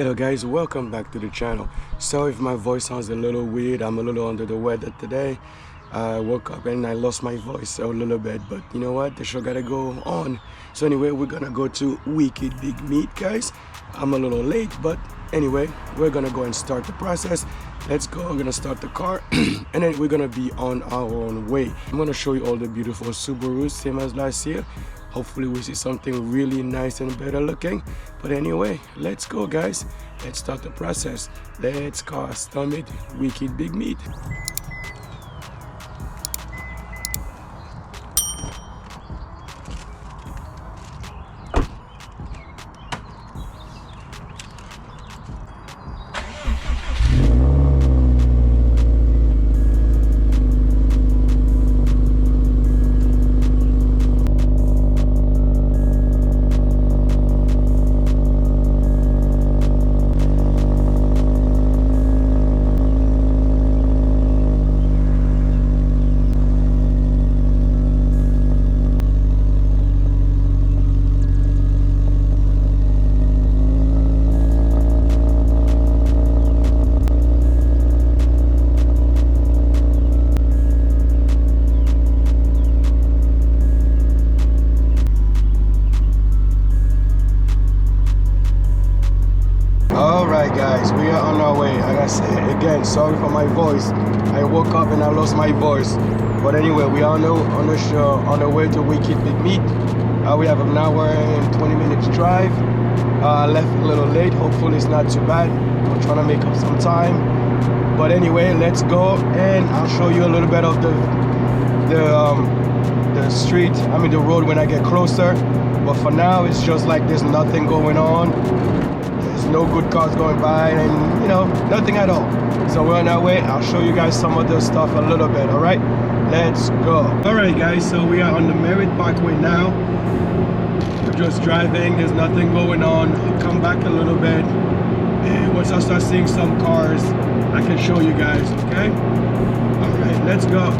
Hello guys, welcome back to the channel. Sorry if my voice sounds a little weird. I'm a little under the weather today. I woke up and I lost my voice a little bit, but you know what, the show gotta go on. So anyway, we're gonna go to Wicked Big Meat, guys. I'm a little late, but anyway, we're gonna go and start the process. Let's go. We're gonna start the car and then we're gonna be on our own way. I'm gonna show you all the beautiful Subarus, same as last year. Hopefully we see something really nice and better looking. But anyway, let's go guys. Let's start the process. Let's custom it Wicked Big Meat. Alright guys, we are on our way. Like I said again, sorry for my voice. I woke up and I lost my voice. But anyway, we are on the show, on the way to Wicked Big Meat. We have an hour and 20 minutes drive. Left a little late, hopefully it's not too bad. I'm trying to make up some time. But anyway, let's go and I'll show you a little bit of the street, the road when I get closer. But for now, it's just like there's nothing going on. No good cars going by and nothing at all. So we're on our way. I'll show you guys some of the stuff a little bit. All right, let's go. All right guys, so we are on the Merritt Parkway now. We're just driving, there's nothing going on. I'll come back a little bit and once I start seeing some cars I can show you guys. Okay, all right, let's go.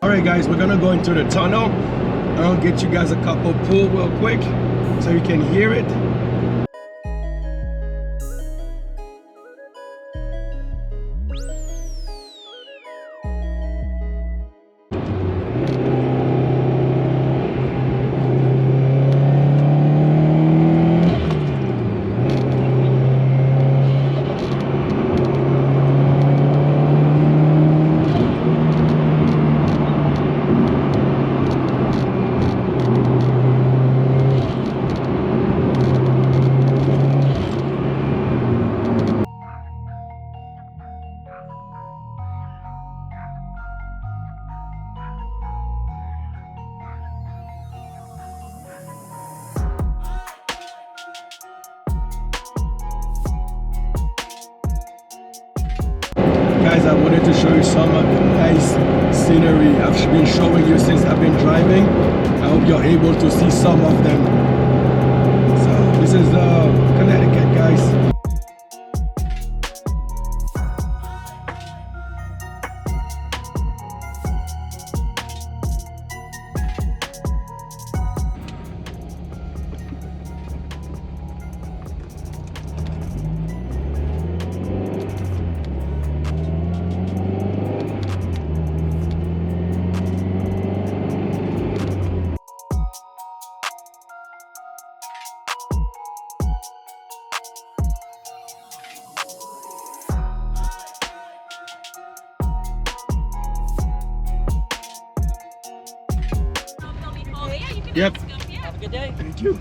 Alright guys, we're gonna go into the tunnel. I'll get you guys a couple pull real quick so you can hear it. Guys, I wanted to show you some of the nice scenery I've been showing you since I've been driving. I hope you're able to see some of them. So this is Connecticut, guys. Yep. Have a good day. Thank you.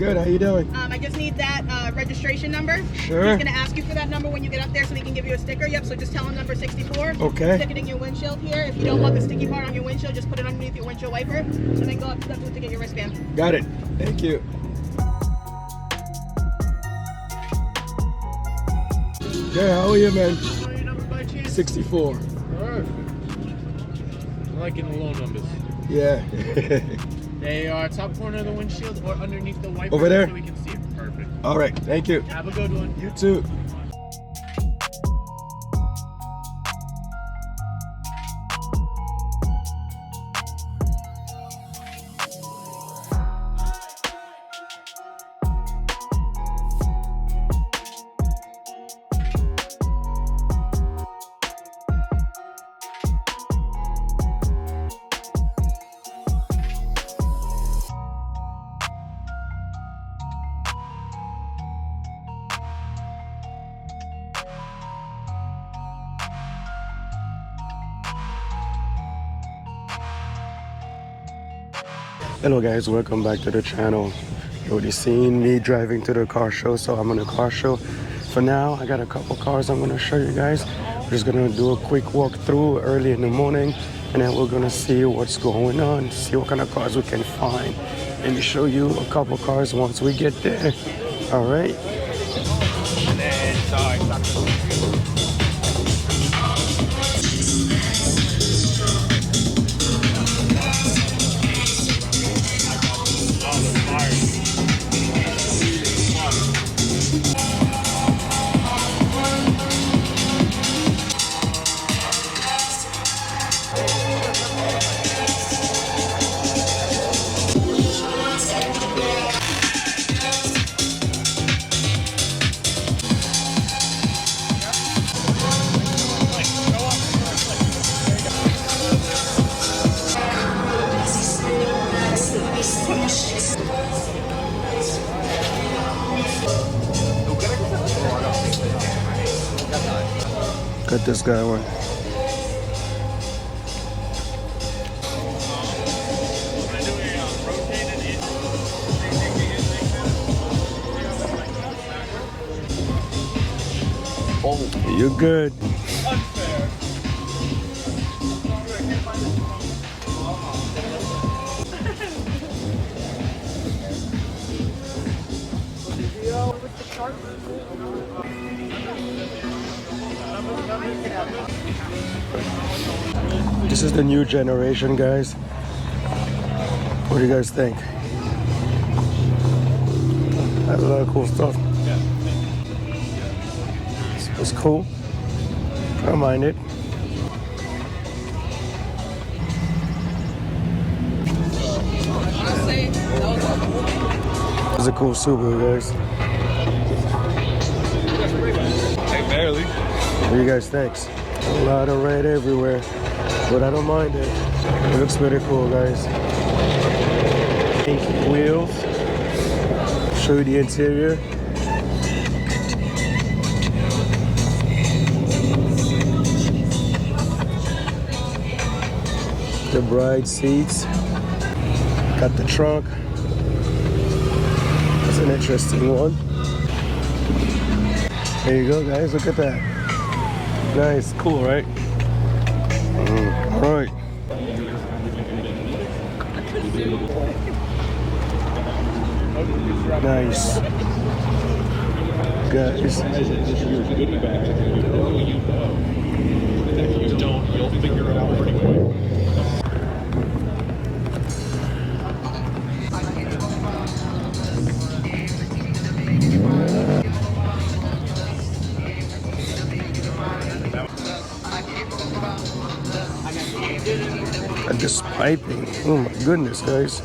Good, how you doing? I just need that registration number. Sure. He's gonna ask you for that number when you get up there so he can give you a sticker. Yep, so just tell him number 64. Okay. Stick it in your windshield here. If you don't want the sticky part on your windshield, just put it underneath your windshield wiper and then go up to the booth to get your wristband. Got it. Thank you. Good, how are you, man? What are your number by chance? 64. Perfect. I like getting the low numbers. Yeah. They are top corner of the windshield or underneath the wiper. Over there? So we can see it. Perfect. All right, thank you. Have a good one. You too. Hello guys, welcome back to the channel. You already seen me driving to the car show, so I'm on the car show. For now, I got a couple cars I'm gonna show you guys. We're just gonna do a quick walk through early in the morning, and then we're gonna see what's going on, see what kind of cars we can find. Let me show you a couple cars once we get there. All right. Got this guy one. Oh, you're good. This is the new generation, guys. What do you guys think? Has a lot of cool stuff. It's cool. I don't mind it. It's a cool Subaru, guys. Hey, barely. What do you guys think? A lot of red everywhere, but I don't mind it. It looks pretty cool, guys. Pink wheels. Show you the interior. The bride seats. Got the trunk. That's an interesting one. There you go, guys. Look at that. Nice, cool, right? All right. Nice. Guys. If you don't, you'll figure it out pretty quick. And this piping. Oh my goodness, guys.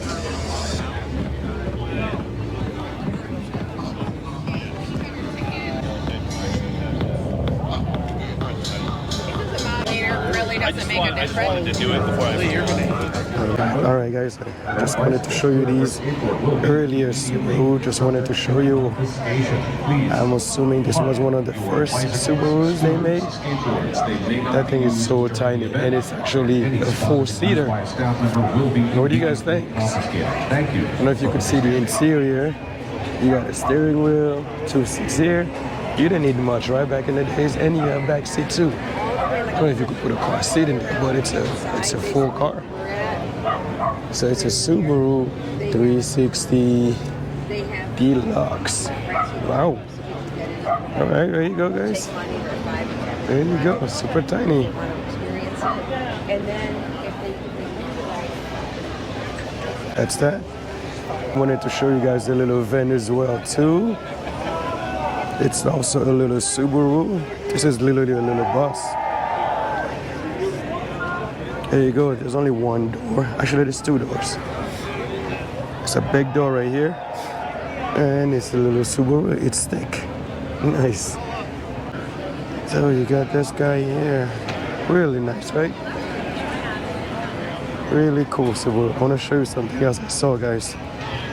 I just wanted to do it before I leave. All right, guys. I just wanted to show you these earlier Subaru. Just wanted to show you. I'm assuming this was one of the first Subarus they made. That thing is so tiny, and it's actually a four-seater. What do you guys think? I don't know if you could see the interior. You got a steering wheel, 2 seats here. You didn't need much, right, back in the days, and you have back seat too. I don't know if you could put a car seat in there, but it's a full car. So it's a Subaru 360 Deluxe. Wow. All right, there you go, guys. There you go, super tiny. That's that. I wanted to show you guys the little van as well too. It's also a little Subaru. This is literally a little bus. There you go, there's only one door. Actually, there's 2 doors. It's a big door right here. And it's a little Subaru, it's thick. Nice. So you got this guy here. Really nice, right? Really cool Subaru. I want to show you something else I saw, guys.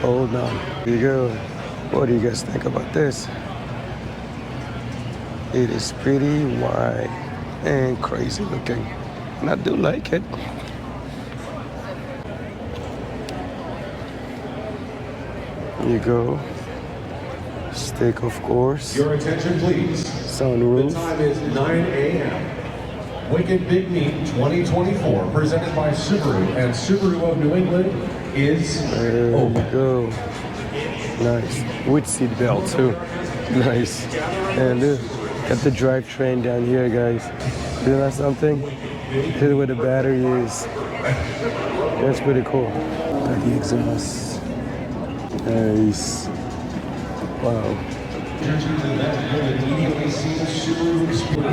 Hold on. Here you go. What do you guys think about this? It is pretty wide and crazy looking. And I do like it. Here you go. Stick, of course. Your attention, please. Sunroof. The time is 9 a.m. Wicked Big Meet 2024, presented by Subaru and Subaru of New England, is There open. you go. Nice. With seat belt too. Nice. And look, got the drivetrain down here, guys. Isn't that something? Here's where the battery is. That's pretty cool. Got the exhaust. Nice. Wow.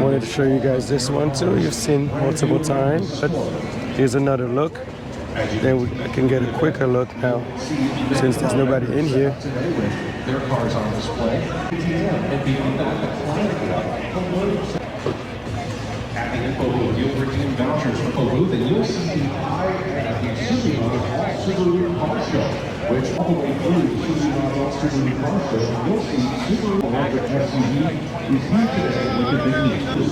Wanted to show you guys this one too. You've seen multiple times, but here's another look. Then I can get a quicker look now, since there's nobody in here. Their cars on display. And beyond that, the Client Club. At the info booth, you'll redeem vouchers from the booth, and you'll see the Subaru Car Show, which all the way through the Subaru Car Show, you'll see Subaru electric SUV is here today with the big news. The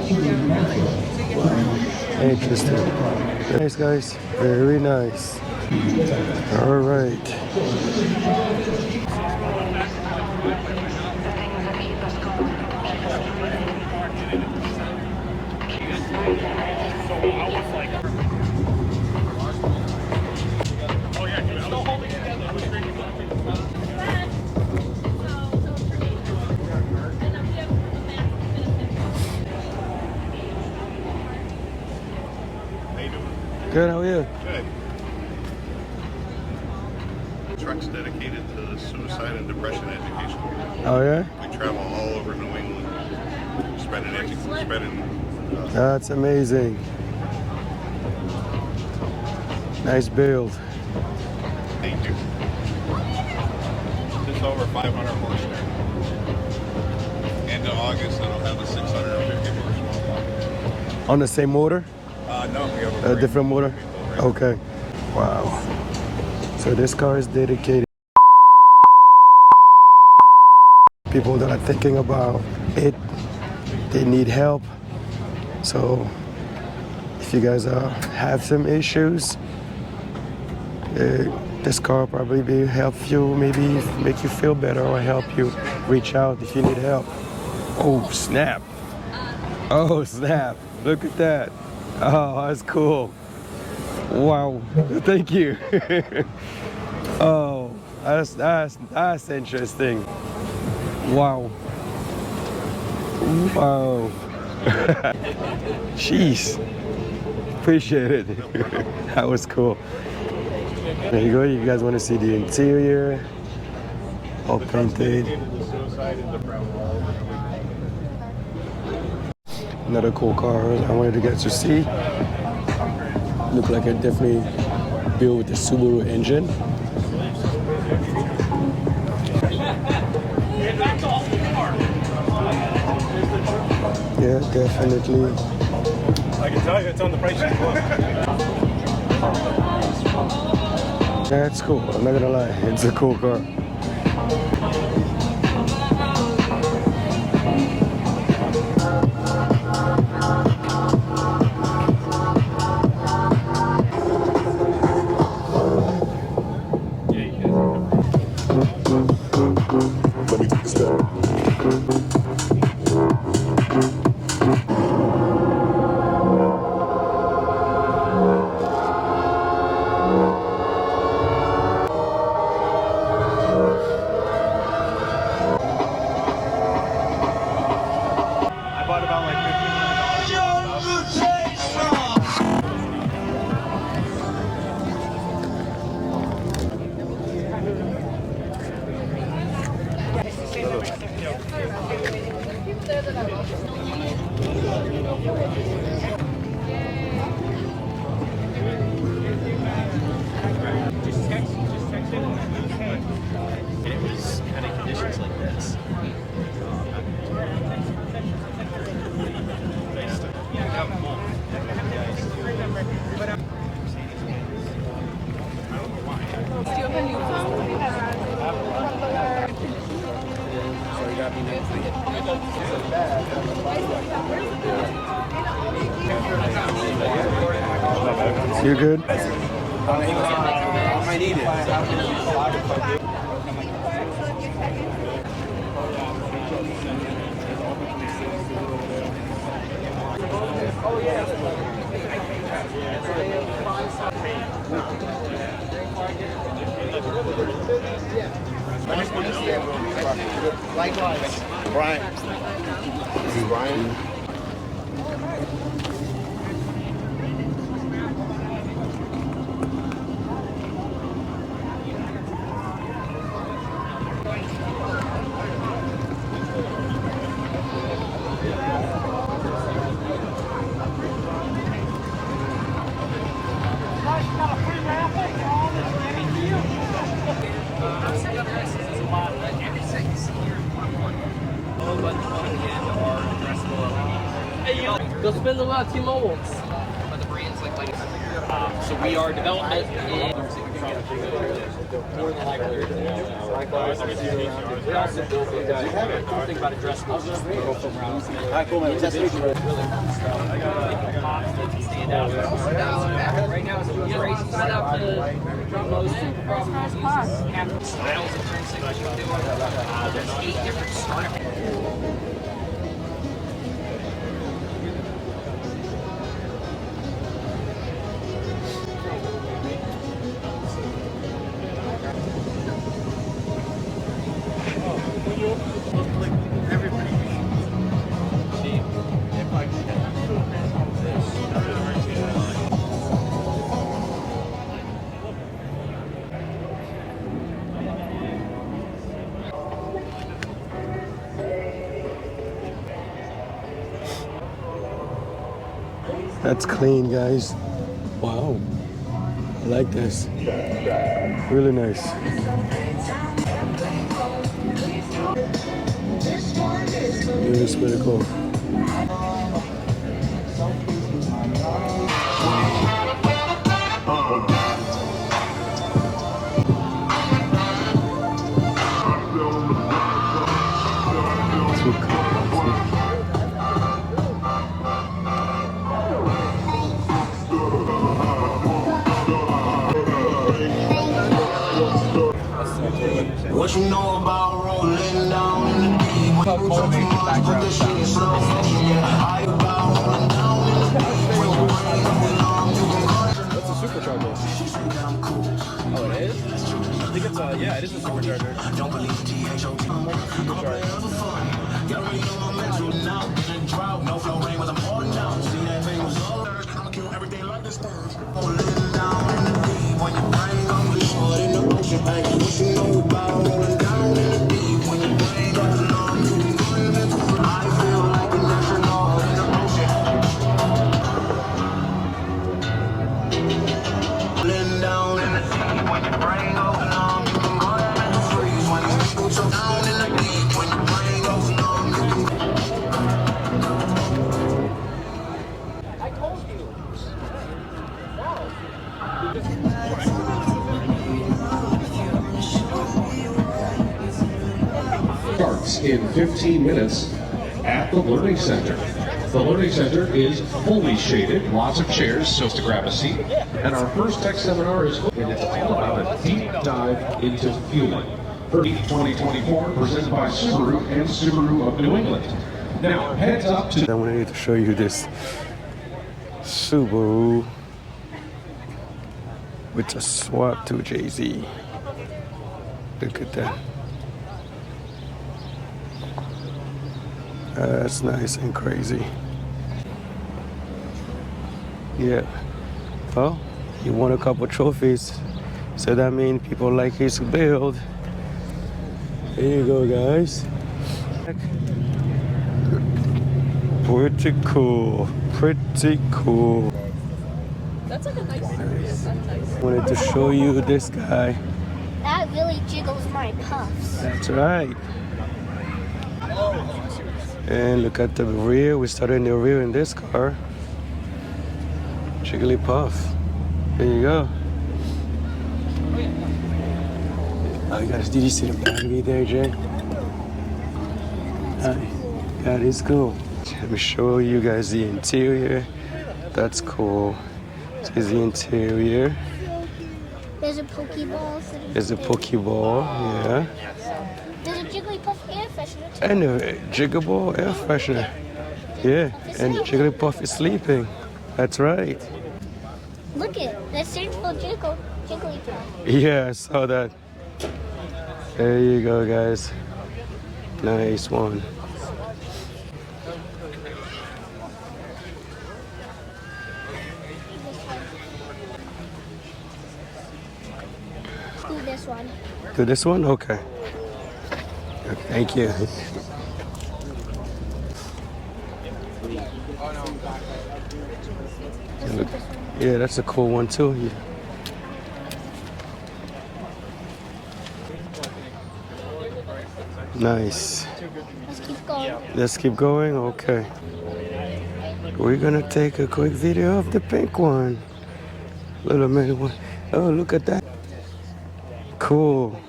Subaru Car Show. Interesting. Nice, guys. Very nice. All right. Good, how are you? Good. Truck's dedicated to suicide and depression education. Oh, yeah? We travel all over New England, spreading. That's amazing. Nice build. Thank you. It's over 500 horsepower. End of August, it'll have a 650 horsepower. On the same motor? No, we have A different motor? Okay. Wow. So this car is dedicated to people that are thinking about it. They need help. So if you guys have some issues, this car will probably help you, maybe make you feel better, or help you reach out if you need help. Oh, snap. Oh, snap. Look at that. Oh, that's cool. Wow. Thank you. Oh, that's interesting. Wow. Wow. Jeez. Appreciate it. That was cool. There you go. You guys want to see the interior? All painted. Another cool car I wanted to get to see. Look like it definitely built with the Subaru engine. Yeah, definitely. I can tell you it's on the price sheet. That's cool. I'm not gonna lie. It's a cool car. And it was kind of conditions like this. You good? I need it. Likewise. Brian. This is Brian. Go spend a lot of T-Mobile. So we are development in We also built the cool thing about addressables is we go from around individual, really fun stuff. Stand out. Right now, it's crazy. Set up the most properties, styles and things that you can do. There's 8 different startups. That's clean, guys. Wow. I like this. Really nice. Yeah, it's pretty cool. What you know about rolling down in the deep? When you talk too much, put the shit in slow motion. Yeah, I about rolling down in the deep. When you bring up the arm, you can go. That's a supercharger. Oh, it is? I think it's yeah, it is a supercharger. Don't believe THOT. I'm a player for fun. Get ready on my mental now. In a drought, no flow rain, but I'm holding down. See that thing was all I'ma kill everything like this. Rolling down in the deep. When you bring up the short in the ocean, hey, what you know about rolling down in the deep? When you bring up the arm, you can go in it. I feel like an astronaut in the ocean. Rolling down in the deep. When you bring up the arm, you can go in and freeze. When you go so down in the deep. When you bring up the arm, you can. I told you. Starts in 15 minutes at the Learning Center. The Learning Center is fully shaded, lots of chairs so to grab a seat. And our first tech seminar is and it's all about a deep dive into fueling. For 2024, presented by Subaru and Subaru of New England. Now, heads up to I wanted to show you this Subaru with a swap to Jay-Z. Look at that. That's nice and crazy. Yeah. Well, he won a couple trophies, so that means people like his build. There you go, guys. Pretty cool. Pretty cool. That's like a nice series. That's nice. Wanted to show you this guy. That really jiggles my puffs. That's right. And look at the rear. We started in the rear in this car. Jigglypuff. There you go. Oh, you guys, did you see the battery there, Jay? That is cool. Let me show you guys the interior. That's cool. This is the interior. There's a Pokeball. There's a Pokeball, yeah. There's a Jigglypuff air freshener too. And a Jiggaball air freshener. Yeah, and Jigglypuff is sleeping. That's right. Look it. There's Surgical Jigglypuff. Yeah, I saw that. There you go, guys. Nice one. Do this one. Do this one? Okay. Thank you. Look, yeah, that's a cool one too. Yeah. Nice. Let's keep going. Let's keep going. Okay. We're gonna take a quick video of the pink one. Little mini one. Oh, look at that. Cool.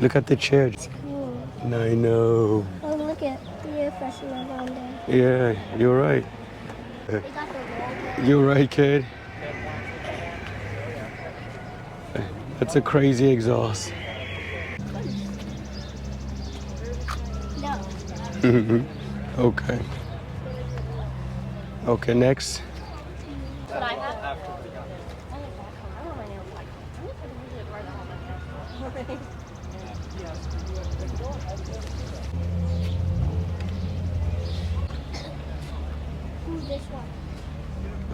Look at the chair. Cool. I know. Oh, look at the air freshener on there. Yeah, you're right. They got the wall. You're right, kid. That's a crazy exhaust. No. Okay. Okay, next. What I have. This one.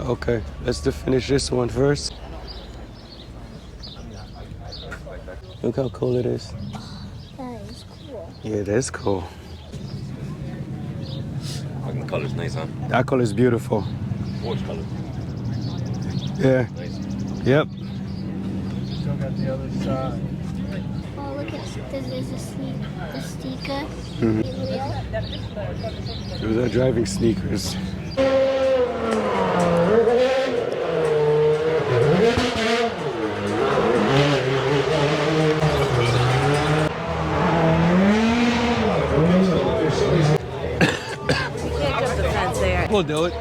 Okay, let's finish this one first. Look how cool it is. That is cool. Yeah, that's cool. Fucking color's nice, huh? That color is beautiful. Orange color. Yeah. Yep. Still got the other side. Oh, look at there's a sticker. Mhm. Wheel. Those are driving sneakers. We'll do it.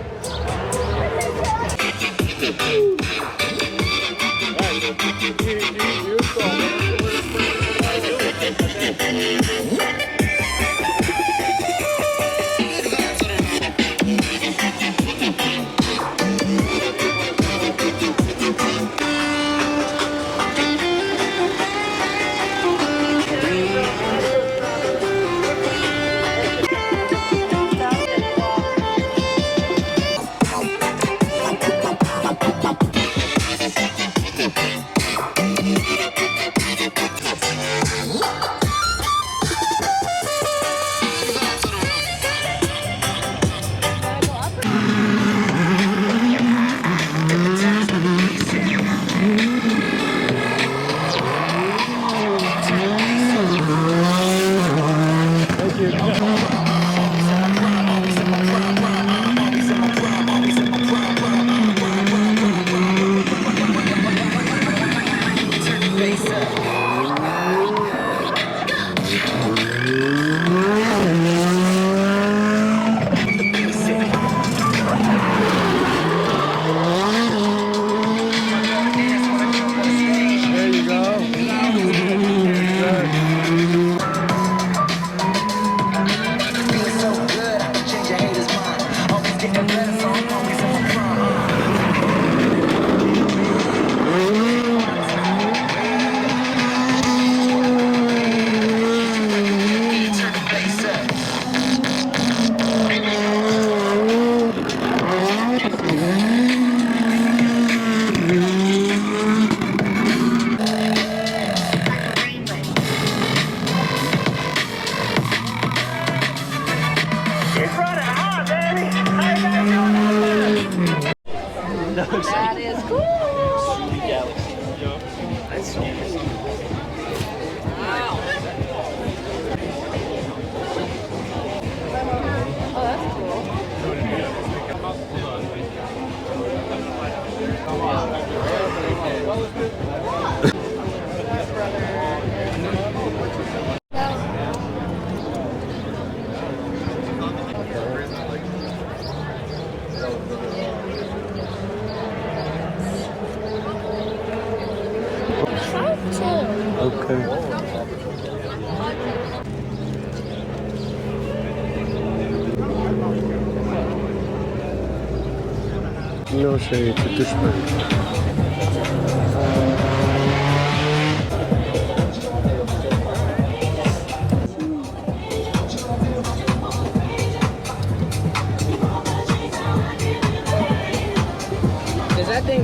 Non, tu touches pas. Is that thing?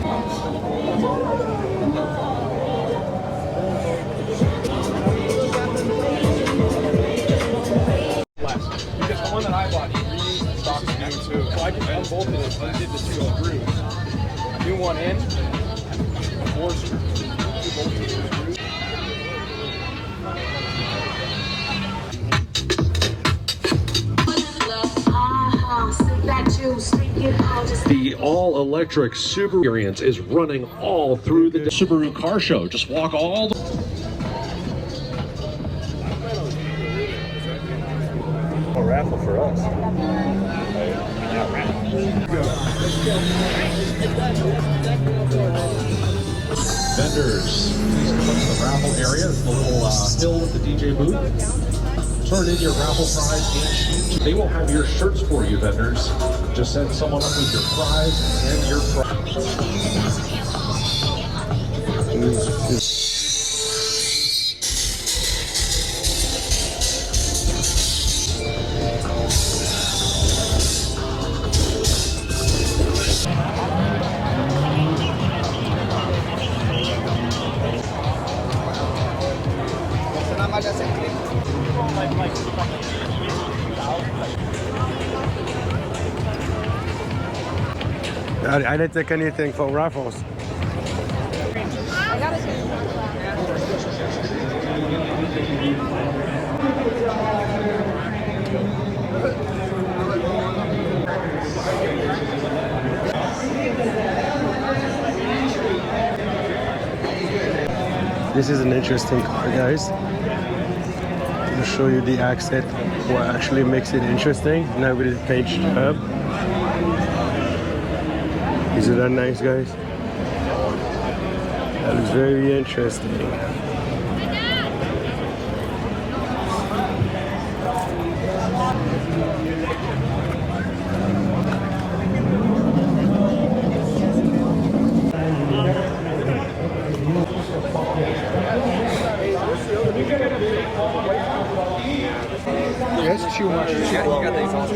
Because the one that I bought, he stocked new too. So I just unbolted it and did the 2 grooves. New one in, 4 screws, 2 bolts, 2 screws. The all-electric Subaru experience is running all through the Subaru Car Show. Just walk all the... A raffle for us. Vendors, please come up to the raffle area. It's the little hill with the DJ booth. Turn in your raffle prize and sheet. They will have your shirts for you, vendors. Just send someone up with your prize and your prize. I didn't take anything for raffles. This is an interesting car, guys. I'll show you the accent, what actually makes it interesting. Now with the paint up. Isn't that nice, guys? That looks very interesting. That's too much. You got the exhaust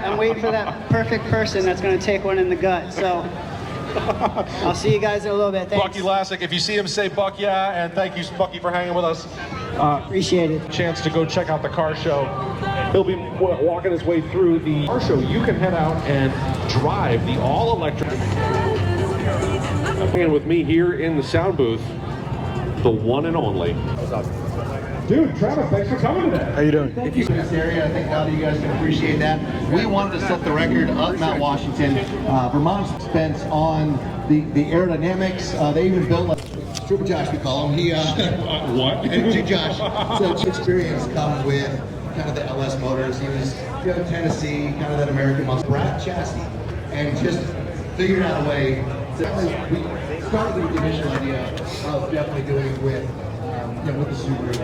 I'm waiting for that perfect person that's going to take one in the gut. So I'll see you guys in a little bit. Thanks. Bucky Lasek, if you see him, say Buck yeah, and thank you, Bucky, for hanging with us. Appreciate it. Chance to go check out the car show. He'll be walking his way through the car show. You can head out and drive the all-electric. And with me here in the sound booth, the one and only. Dude, Travis, thanks for coming today. How you doing? Thank you for this area. I think a lot of you guys can appreciate that. We wanted to set the record up Mount Washington. Vermont spent on the aerodynamics. They even built like Super Josh, we call him. He what? And Josh. So experience come with kind of the LS motors. He was Tennessee, kind of that American muscle. Brad chassis, and just figured out a way. So we started with the initial idea of definitely doing it with with the Subaru.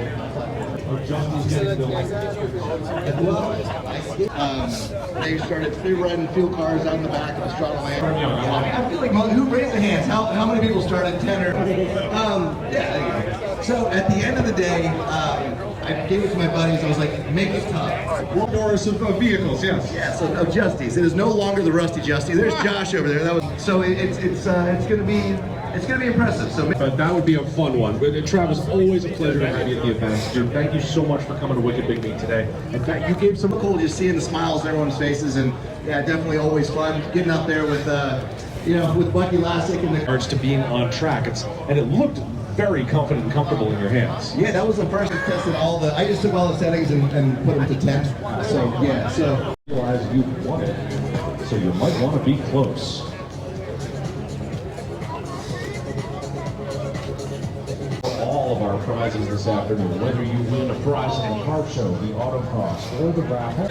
They started free-riding fuel cars out in the back of the Strada Land. I feel like, who raised their hands? How many people started 10 or... yeah, there you go. So at the end of the day, I gave it to my buddies. I was like, make it tough. One more of vehicles, yes. Yes, of Justies. It is no longer the Rusty Justy. There's Josh over there. That was so. It's gonna be. It's going to be impressive. So that would be a fun one. But Travis, always a pleasure to have you at the event. Dude, thank you so much for coming to Wicked Big Meat today. In fact, you gave some cool just seeing the smiles on everyone's faces, and yeah, definitely always fun getting out there with with Bucky Lasek and the cards to being on track. And it looked very confident and comfortable in your hands. Yeah, that was the first I tested all the. I just took all the settings and put them to 10. So yeah, so realize you won it, so you might want to be close. All of our prizes this afternoon. Whether you win a prize in a car show, the autocross, or the raffle.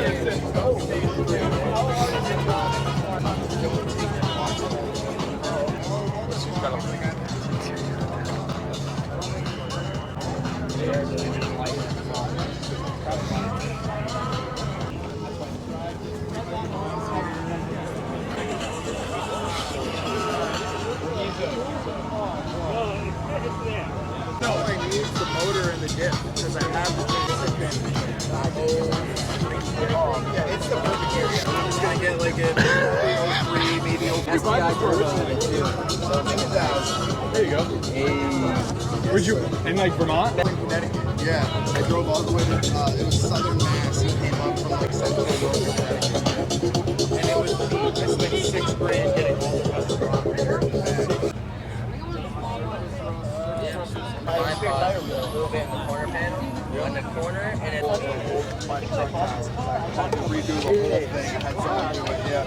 No, I need the motor and the dip because I have the yeah, it's the perfect area. I'm just gonna get like a 303, maybe 50,000. There you go. Where'd you in like Vermont? Connecticut. Yeah, I drove all the way to it was Southern Mass. He came up from like Central Connecticut, and it was I spent $6,000 getting all the restaurant repaired. A little bit in the corner panel, on the corner, and it's I had to redo the whole thing. I had someone do it. Yeah,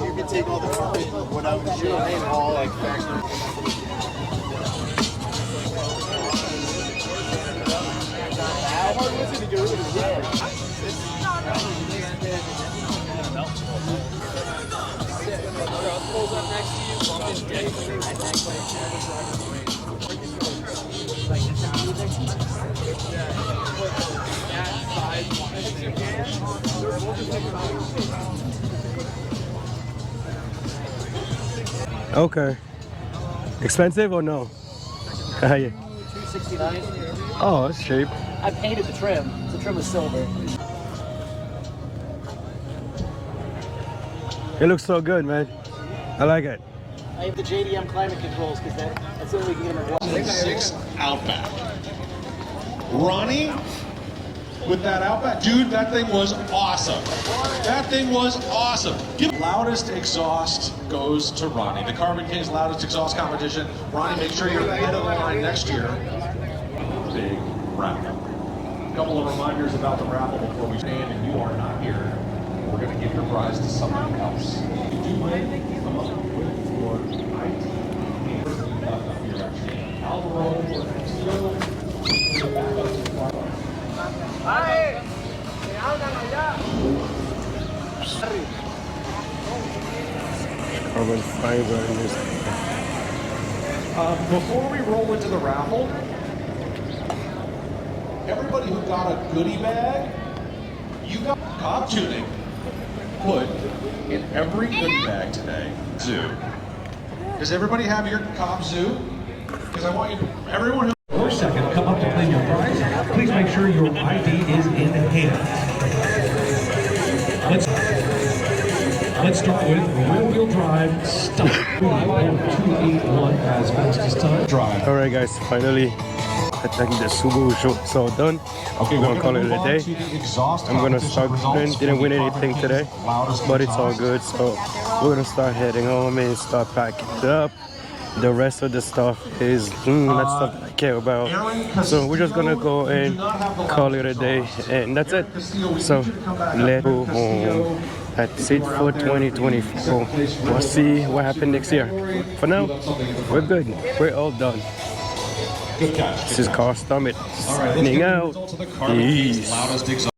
you can take all the carpet, what I was shooting, and all like factory. How hard was it to get rid of the zipper? pulls up next to you, bump his dick. Okay. Expensive or no? Yeah. $269. Oh, that's cheap. I painted the trim. The trim was silver. It looks so good, man. I like it. I have the JDM climate controls because that's the only way we can get them in 6 Outback. Ronnie, with that Outback, dude, that thing was awesome. That thing was awesome. Loudest exhaust goes to Ronnie. The Carbon King's loudest exhaust competition. Ronnie, make sure you're ahead of the line next year. Big raffle. A couple of reminders about the raffle before we stand, and you are not here. We're going to give your prize to somebody else. You do win, come up with your ID and your actually Alvaro or Castillo. Carbon fiber in this. Before we roll into the raffle, everybody who got a goodie bag, you got Cobb tuning put in every goodie bag today. Zoo. Does everybody have your Cobb Zoo? Because I want you, everyone who... For a second, come up to claim your prize. Please make sure your ID is in hand. Let's start with rear-wheel drive stuff. 281 as fastest time. Drive. All right, guys. Finally, I think the Subaru show is all done. Okay, we're gonna call it a day. I'm gonna start. Didn't win anything today, but it's all good. So we're gonna start heading home and start packing it up. The rest of the stuff is not stuff that I care about. So we're just gonna go and call it a day, and that's it. So let's go home. That's it for 2024. We'll see what happens next year. For now, we're good. We're all done. This is Carl Stomach signing out. Peace.